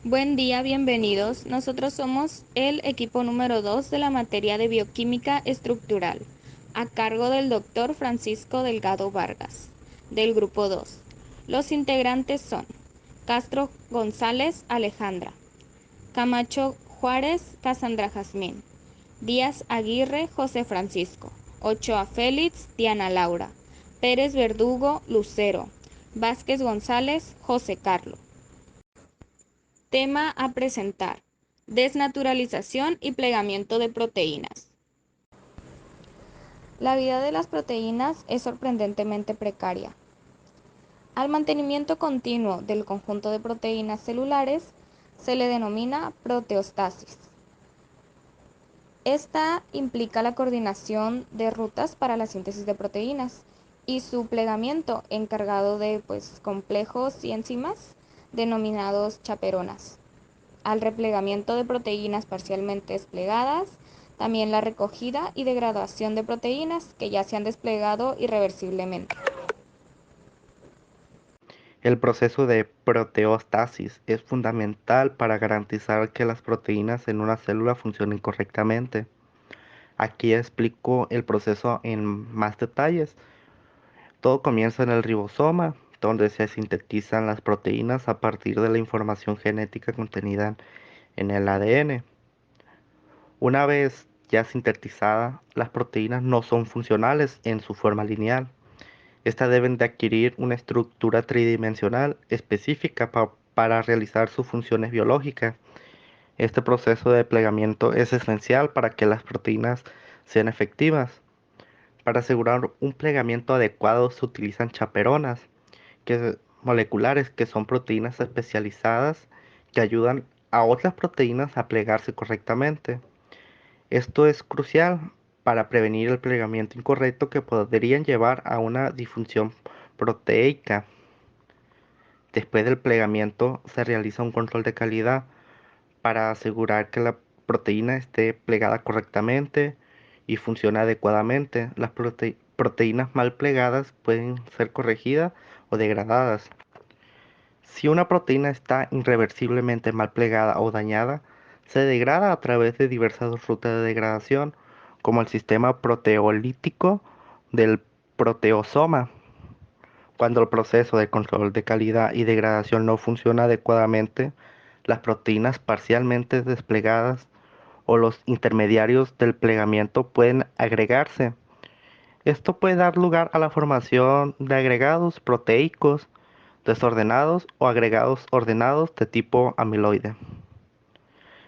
Buen día, bienvenidos. Nosotros somos el equipo número 2 de la materia de bioquímica estructural, a cargo del doctor Francisco Delgado Vargas, del grupo 2. Los integrantes son Castro González Alejandra, Camacho Juárez Casandra Jazmín, Díaz Aguirre José Francisco, Ochoa Félix Diana Laura, Pérez Verdugo Lucero, Vázquez González José Carlos. Tema a presentar: desnaturalización y plegamiento de proteínas. La vida de las proteínas es sorprendentemente precaria. Al mantenimiento continuo del conjunto de proteínas celulares se le denomina proteostasis. Esta implica la coordinación de rutas para la síntesis de proteínas y su plegamiento encargado de complejos y enzimas denominados chaperonas. Al replegamiento de proteínas parcialmente desplegadas, también la recogida y degradación de proteínas que ya se han desplegado irreversiblemente. El proceso de proteostasis es fundamental para garantizar que las proteínas en una célula funcionen correctamente. Aquí explico el proceso en más detalles. Todo comienza en el ribosoma, donde se sintetizan las proteínas a partir de la información genética contenida en el ADN. Una vez ya sintetizada, las proteínas no son funcionales en su forma lineal. Estas deben de adquirir una estructura tridimensional específica para realizar sus funciones biológicas. Este proceso de plegamiento es esencial para que las proteínas sean efectivas. Para asegurar un plegamiento adecuado se utilizan chaperonas moleculares, que son proteínas especializadas que ayudan a otras proteínas a plegarse correctamente. Esto es crucial para prevenir el plegamiento incorrecto que podrían llevar a una disfunción proteica. Después del plegamiento se realiza un control de calidad para asegurar que la proteína esté plegada correctamente y funcione adecuadamente. Las proteínas mal plegadas pueden ser corregidas o degradadas. Si una proteína está irreversiblemente mal plegada o dañada, se degrada a través de diversas rutas de degradación, como el sistema proteolítico del proteosoma. Cuando el proceso de control de calidad y degradación no funciona adecuadamente, las proteínas parcialmente desplegadas o los intermediarios del plegamiento pueden agregarse. Esto puede dar lugar a la formación de agregados proteicos desordenados o agregados ordenados de tipo amiloide.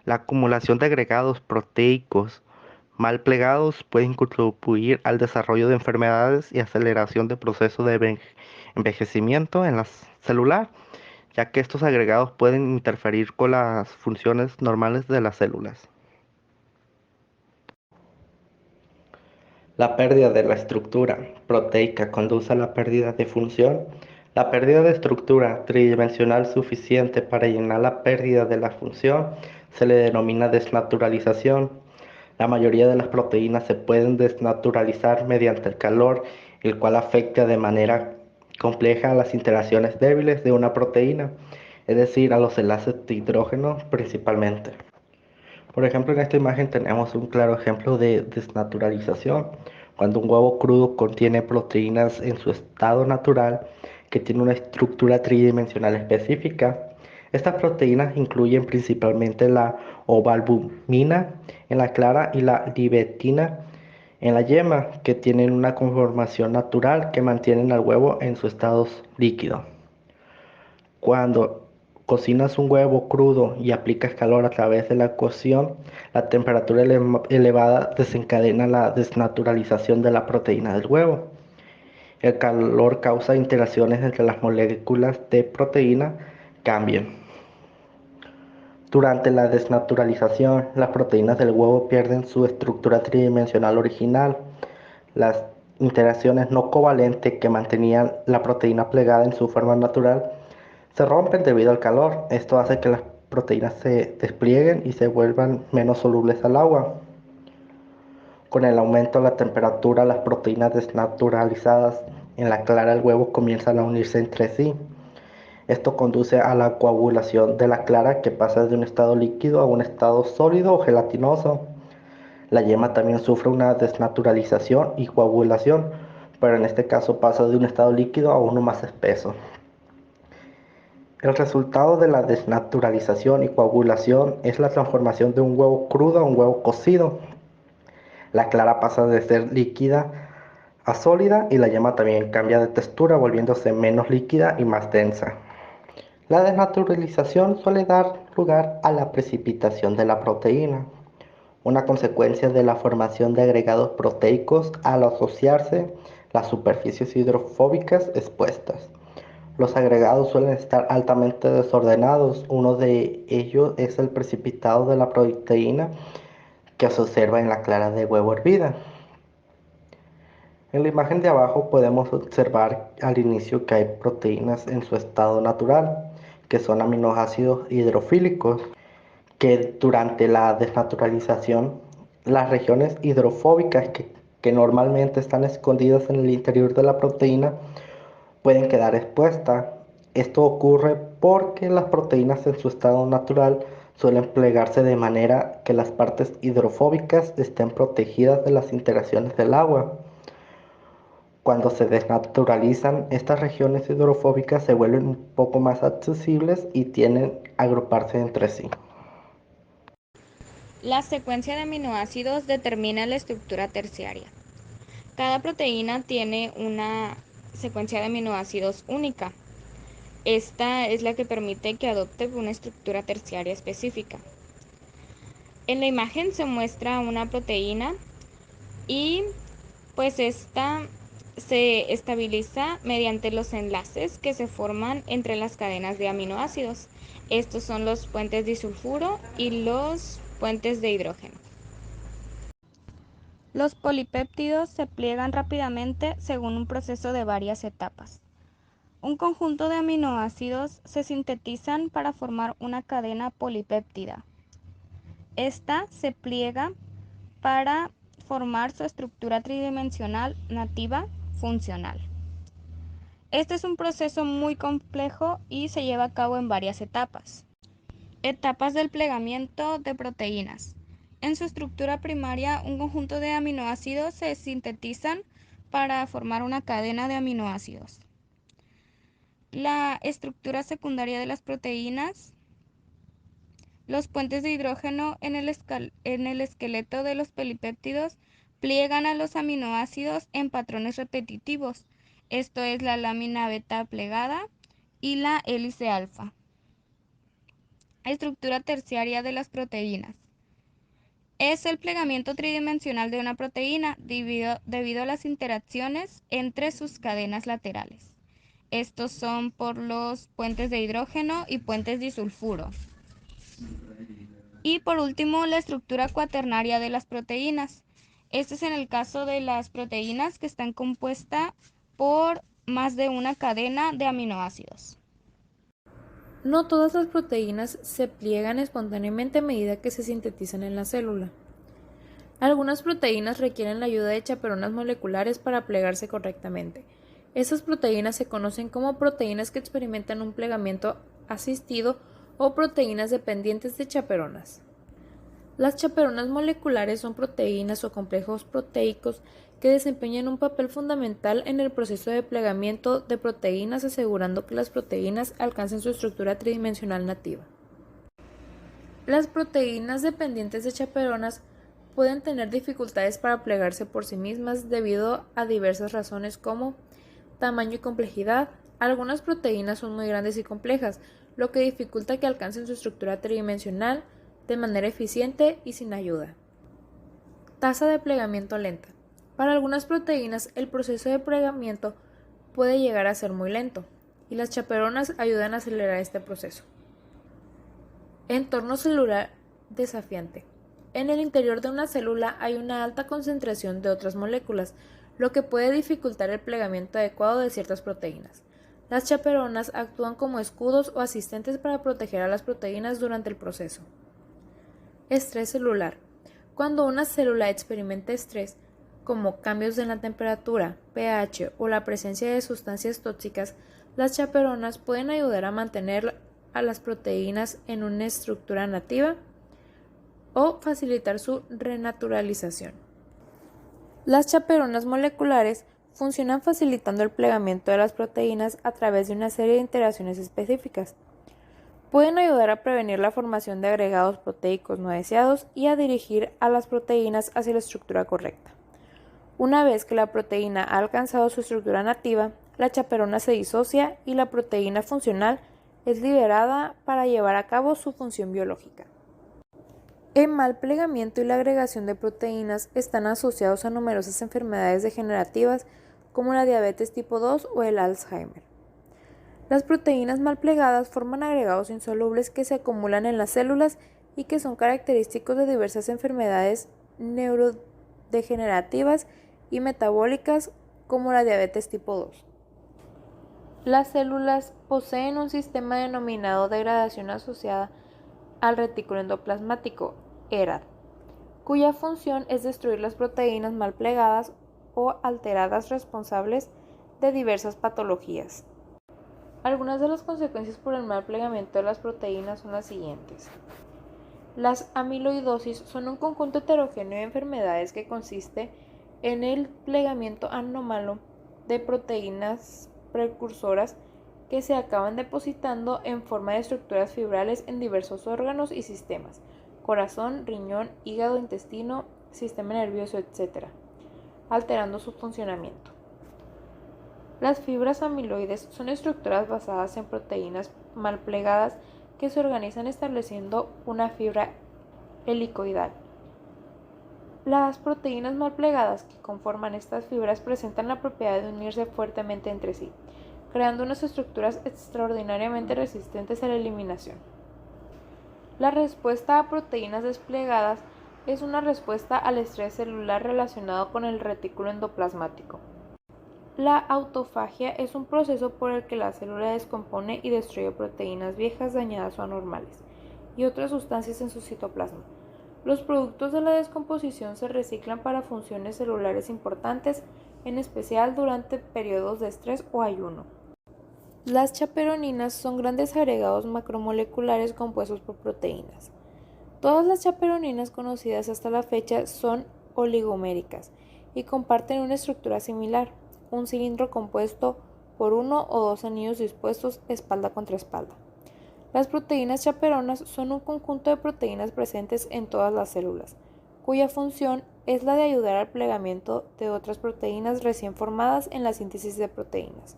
La acumulación de agregados proteicos mal plegados puede contribuir al desarrollo de enfermedades y aceleración del proceso de envejecimiento en la celular, ya que estos agregados pueden interferir con las funciones normales de las células. La pérdida de la estructura proteica conduce a la pérdida de función. La pérdida de estructura tridimensional suficiente para llenar la pérdida de la función se le denomina desnaturalización. La mayoría de las proteínas se pueden desnaturalizar mediante el calor, el cual afecta de manera compleja a las interacciones débiles de una proteína, es decir, a los enlaces de hidrógeno principalmente. Por ejemplo, en esta imagen tenemos un claro ejemplo de desnaturalización, cuando un huevo crudo contiene proteínas en su estado natural que tiene una estructura tridimensional específica. Estas proteínas incluyen principalmente la ovalbumina en la clara y la libetina en la yema, que tienen una conformación natural que mantienen al huevo en su estado líquido. Cuando cocinas un huevo crudo y aplicas calor a través de la cocción, la temperatura elevada desencadena la desnaturalización de la proteína del huevo. El calor causa interacciones entre las moléculas de proteína cambien. Durante la desnaturalización, las proteínas del huevo pierden su estructura tridimensional original. Las interacciones no covalentes que mantenían la proteína plegada en su forma natural se rompen debido al calor. Esto hace que las proteínas se desplieguen y se vuelvan menos solubles al agua. Con el aumento de la temperatura, las proteínas desnaturalizadas en la clara del huevo comienzan a unirse entre sí. Esto conduce a la coagulación de la clara, que pasa de un estado líquido a un estado sólido o gelatinoso. La yema también sufre una desnaturalización y coagulación, pero en este caso pasa de un estado líquido a uno más espeso. El resultado de la desnaturalización y coagulación es la transformación de un huevo crudo a un huevo cocido. La clara pasa de ser líquida a sólida y la yema también cambia de textura, volviéndose menos líquida y más densa. La desnaturalización suele dar lugar a la precipitación de la proteína, una consecuencia de la formación de agregados proteicos al asociarse las superficies hidrofóbicas expuestas. Los agregados suelen estar altamente desordenados. Uno de ellos es el precipitado de la proteína que se observa en la clara de huevo hervida. En la imagen de abajo podemos observar al inicio que hay proteínas en su estado natural, que son aminoácidos hidrofílicos, que durante la desnaturalización, las regiones hidrofóbicas que normalmente están escondidas en el interior de la proteína pueden quedar expuestas. Esto ocurre porque las proteínas en su estado natural suelen plegarse de manera que las partes hidrofóbicas estén protegidas de las interacciones del agua. Cuando se desnaturalizan, estas regiones hidrofóbicas se vuelven un poco más accesibles y tienden a agruparse entre sí. La secuencia de aminoácidos determina la estructura terciaria. Cada proteína tiene una secuencia de aminoácidos única. Esta es la que permite que adopte una estructura terciaria específica. En la imagen se muestra una proteína y pues esta se estabiliza mediante los enlaces que se forman entre las cadenas de aminoácidos. Estos son los puentes disulfuro y los puentes de hidrógeno. Los polipéptidos se pliegan rápidamente según un proceso de varias etapas. Un conjunto de aminoácidos se sintetizan para formar una cadena polipéptida. Esta se pliega para formar su estructura tridimensional nativa funcional. Este es un proceso muy complejo y se lleva a cabo en varias etapas. Etapas del plegamiento de proteínas. En su estructura primaria, un conjunto de aminoácidos se sintetizan para formar una cadena de aminoácidos. La estructura secundaria de las proteínas. Los puentes de hidrógeno en el esqueleto de los polipéptidos pliegan a los aminoácidos en patrones repetitivos. Esto es la lámina beta plegada y la hélice alfa. Estructura terciaria de las proteínas. Es el plegamiento tridimensional de una proteína debido a las interacciones entre sus cadenas laterales. Estos son por los puentes de hidrógeno y puentes disulfuro. Y por último, la estructura cuaternaria de las proteínas. Este es en el caso de las proteínas que están compuestas por más de una cadena de aminoácidos. No todas las proteínas se pliegan espontáneamente a medida que se sintetizan en la célula. Algunas proteínas requieren la ayuda de chaperonas moleculares para plegarse correctamente. Estas proteínas se conocen como proteínas que experimentan un plegamiento asistido o proteínas dependientes de chaperonas. Las chaperonas moleculares son proteínas o complejos proteicos que desempeñan un papel fundamental en el proceso de plegamiento de proteínas, asegurando que las proteínas alcancen su estructura tridimensional nativa. Las proteínas dependientes de chaperonas pueden tener dificultades para plegarse por sí mismas debido a diversas razones como tamaño y complejidad. Algunas proteínas son muy grandes y complejas, lo que dificulta que alcancen su estructura tridimensional de manera eficiente y sin ayuda. Tasa de plegamiento lenta. Para algunas proteínas, el proceso de plegamiento puede llegar a ser muy lento, y las chaperonas ayudan a acelerar este proceso. Entorno celular desafiante. En el interior de una célula hay una alta concentración de otras moléculas, lo que puede dificultar el plegamiento adecuado de ciertas proteínas. Las chaperonas actúan como escudos o asistentes para proteger a las proteínas durante el proceso. Estrés celular. Cuando una célula experimenta estrés, como cambios en la temperatura, pH o la presencia de sustancias tóxicas, Las chaperonas pueden ayudar a mantener a las proteínas en una estructura nativa o facilitar su renaturalización. Las chaperonas moleculares funcionan facilitando el plegamiento de las proteínas a través de una serie de interacciones específicas. Pueden ayudar a prevenir la formación de agregados proteicos no deseados y a dirigir a las proteínas hacia la estructura correcta. Una vez que la proteína ha alcanzado su estructura nativa, la chaperona se disocia y la proteína funcional es liberada para llevar a cabo su función biológica. El mal plegamiento y la agregación de proteínas están asociados a numerosas enfermedades degenerativas como la diabetes tipo 2 o el Alzheimer. Las proteínas mal plegadas forman agregados insolubles que se acumulan en las células y que son característicos de diversas enfermedades neurodegenerativas y metabólicas como la diabetes tipo 2. Las células poseen un sistema denominado degradación asociada al retículo endoplasmático, ERAD, cuya función es destruir las proteínas mal plegadas o alteradas responsables de diversas patologías. Algunas de las consecuencias por el mal plegamiento de las proteínas son las siguientes. Las amiloidosis son un conjunto heterogéneo de enfermedades que consiste en el plegamiento anómalo de proteínas precursoras que se acaban depositando en forma de estructuras fibrales en diversos órganos y sistemas, corazón, riñón, hígado, intestino, sistema nervioso, etc., alterando su funcionamiento. Las fibras amiloides son estructuras basadas en proteínas mal plegadas que se organizan estableciendo una fibra helicoidal. Las proteínas mal plegadas que conforman estas fibras presentan la propiedad de unirse fuertemente entre sí, creando unas estructuras extraordinariamente resistentes a la eliminación. La respuesta a proteínas desplegadas es una respuesta al estrés celular relacionado con el retículo endoplasmático. La autofagia es un proceso por el que la célula descompone y destruye proteínas viejas, dañadas o anormales, y otras sustancias en su citoplasma. Los productos de la descomposición se reciclan para funciones celulares importantes, en especial durante periodos de estrés o ayuno. Las chaperoninas son grandes agregados macromoleculares compuestos por proteínas. Todas las chaperoninas conocidas hasta la fecha son oligoméricas y comparten una estructura similar, un cilindro compuesto por uno o dos anillos dispuestos espalda contra espalda. Las proteínas chaperonas son un conjunto de proteínas presentes en todas las células, cuya función es la de ayudar al plegamiento de otras proteínas recién formadas en la síntesis de proteínas.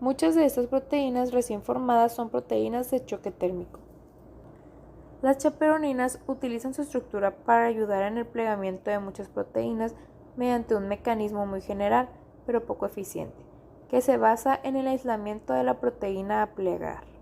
Muchas de estas proteínas recién formadas son proteínas de choque térmico. Las chaperoninas utilizan su estructura para ayudar en el plegamiento de muchas proteínas mediante un mecanismo muy general, pero poco eficiente, que se basa en el aislamiento de la proteína a plegar.